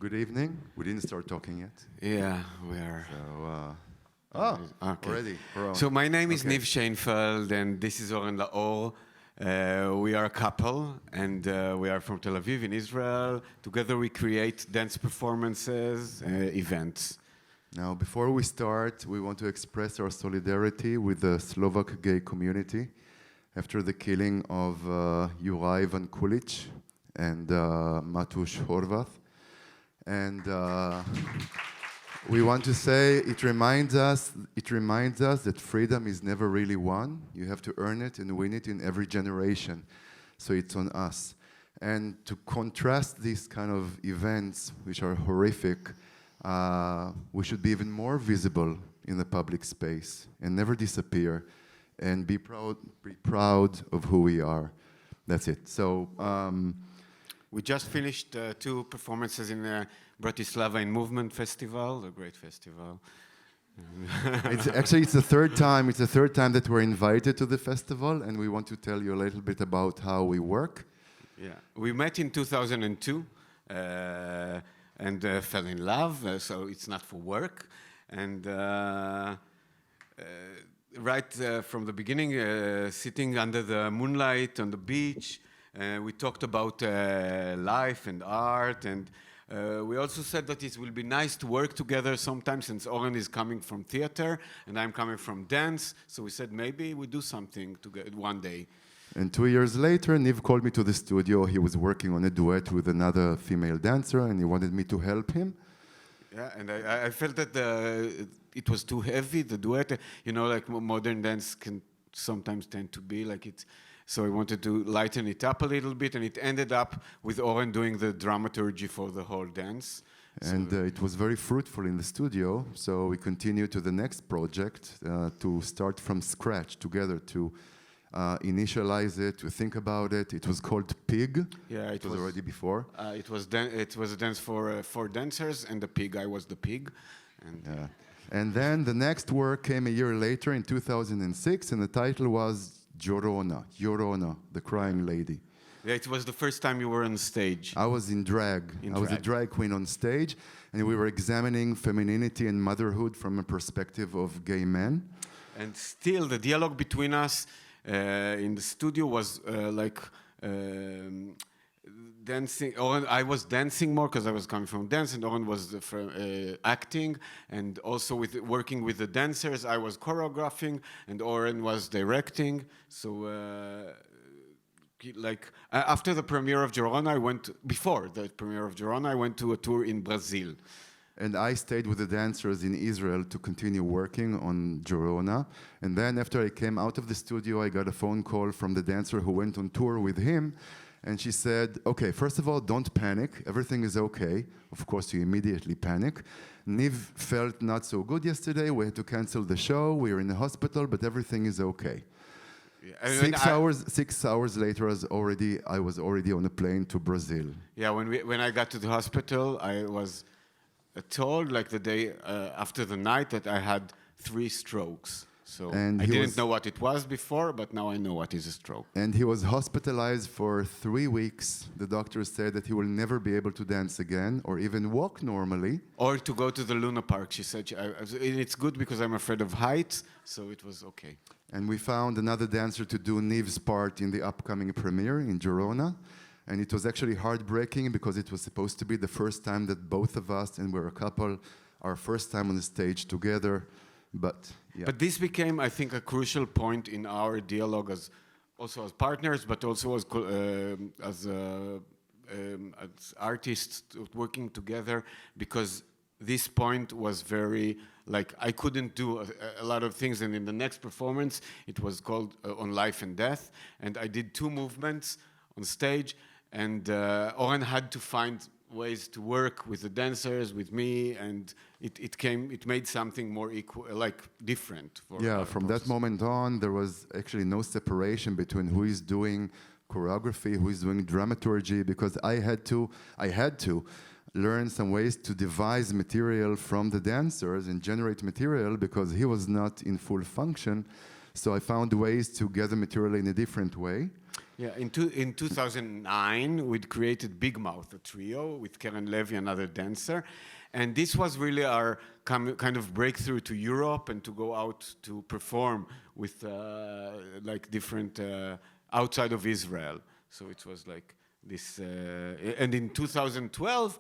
Good evening. We didn't start talking yet. Yeah, we are. So, Okay. already. We're on. So my name is Okay. Sheinfeld, and this is Oren Laor. We are a couple, and we are from Tel Aviv in Israel. Together we create dance performances, events. Now, before we start, we want to express our solidarity with the Slovak gay community after the killing of Juraj Van Kulic and Matuš Horvath. And we want to say it reminds us that freedom is never really won. You have to earn it and win it in every generation. So it's on us. And to contrast these kind of events, which are horrific, we should be even more visible in the public space and never disappear, and be proud of who we are. That's it. So. We just finished 2 performances in Bratislava in Movement Festival, a great festival. It's the third time. It's the third time that we're invited to the festival, and we want to tell you a little bit about how we work. Yeah, we met in 2002 and fell in love. So it's not for work, and right from the beginning, sitting under the moonlight on the beach. We talked about life and art, and we also said that it will be nice to work together sometime, since Oren is coming from theater and I'm coming from dance. So we said maybe we do something together one day. And 2 years later, Niv called me to the studio. He was working on a duet with another female dancer, and he wanted me to help him. Yeah, and I felt that it was too heavy, the duet. You know, like modern dance can sometimes tend to be like it. So I wanted to lighten it up a little bit, and it ended up with Oren doing the dramaturgy for the whole dance. And it was very fruitful in the studio, so we continued to the next project to start from scratch together, to initialize it, to think about it. It was called Pig. Yeah, it was already before. It was a dance for dancers, and the pig, I was the pig. And, and then the next work came a year later in 2006, and the title was Jorona, the crying lady. Yeah, it was the first time you were on stage. I was in drag. I was a drag queen on stage, and we were examining femininity and motherhood from a perspective of gay men. And still, the dialogue between us in the studio was dancing. I was dancing more because I was coming from dance, and Oren was acting, and also working with the dancers. I was choreographing, and Oren was directing. So, after the premiere of Jorona, before the premiere of Jorona, I went to a tour in Brazil. And I stayed with the dancers in Israel to continue working on Jorona. And then after I came out of the studio, I got a phone call from the dancer who went on tour with him. And she said, okay, first of all, don't panic. Everything is okay. Of course, you immediately panic. Niv felt not so good yesterday. We had to cancel the show. We were in the hospital, but everything is okay. Yeah, 6 hours later, I was already on a plane to Brazil. Yeah, when I got to the hospital, I was told, like the day after the night, that I had 3 strokes. So I didn't know what it was before, but now I know what is a stroke. And he was hospitalized for 3 weeks. The doctors said that he will never be able to dance again or even walk normally. Or to go to the Luna Park, she said. It's good because I'm afraid of heights, so it was okay. And we found another dancer to do Niv's part in the upcoming premiere in Jorona. And it was actually heartbreaking because it was supposed to be the first time that both of us, and we're a couple, our first time on the stage together. But this became, I think, a crucial point in our dialogue as partners, but also as artists working together, because this point was very, I couldn't do a lot of things, and in the next performance, it was called On Life and Death, and I did 2 movements on stage, and Oren had to find ways to work with the dancers, with me, and it made something more equal, different. From that moment on, there was actually no separation between who is doing choreography, who is doing dramaturgy, because I had to learn some ways to devise material from the dancers and generate material, because he was not in full function. So I found ways to gather material in a different way. Yeah, in 2009, we'd created Big Mouth, a trio with Karen Levy, another dancer. And this was really our kind of breakthrough to Europe and to go out to perform with like different, outside of Israel. So it was like this, and in 2012,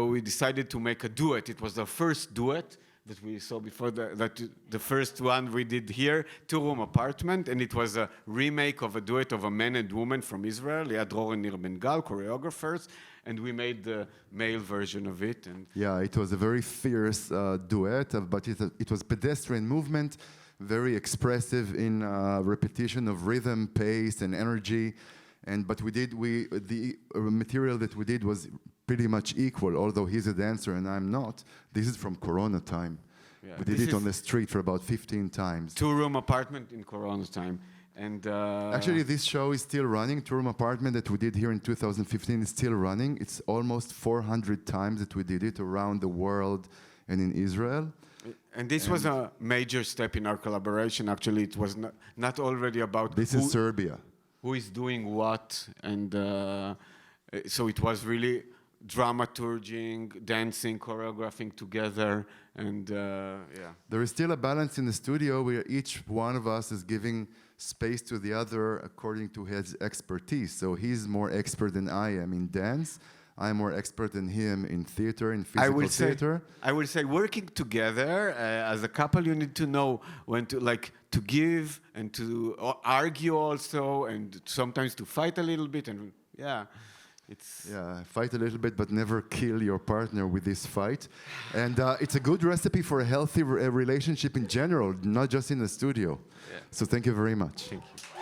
we decided to make a duet. It was the first duet that we saw before, the first one we did here, two-room apartment, and it was a remake of a duet of a man and woman from Israel, Laor and Nir Ben-Gal, choreographers, and we made the male version of it. And yeah, it was a very fierce duet, but it was pedestrian movement, very expressive in repetition of rhythm, pace, and energy. But the material that we did was pretty much equal, although he's a dancer and I'm not. This is from Corona time. Yeah, we did it on the street for about 15 times. Two-room apartment in Corona time. And actually, this show is still running. Two-room apartment that we did here in 2015 is still running. It's almost 400 times that we did it around the world and in Israel. And this was a major step in our collaboration. Actually, it was not already about this is Serbia. Who is doing what, and so it was really dramaturging, dancing, choreographing together, and yeah. There is still a balance in the studio where each one of us is giving space to the other according to his expertise. So he's more expert than I am in dance. I'm more expert than him in theater, in physical theater. I will say working together as a couple, you need to know when to give and to argue also, and sometimes to fight a little bit, and yeah. Fight a little bit, but never kill your partner with this fight. And it's a good recipe for a healthy relationship in general, not just in the studio. Yeah. So thank you very much. Thank you.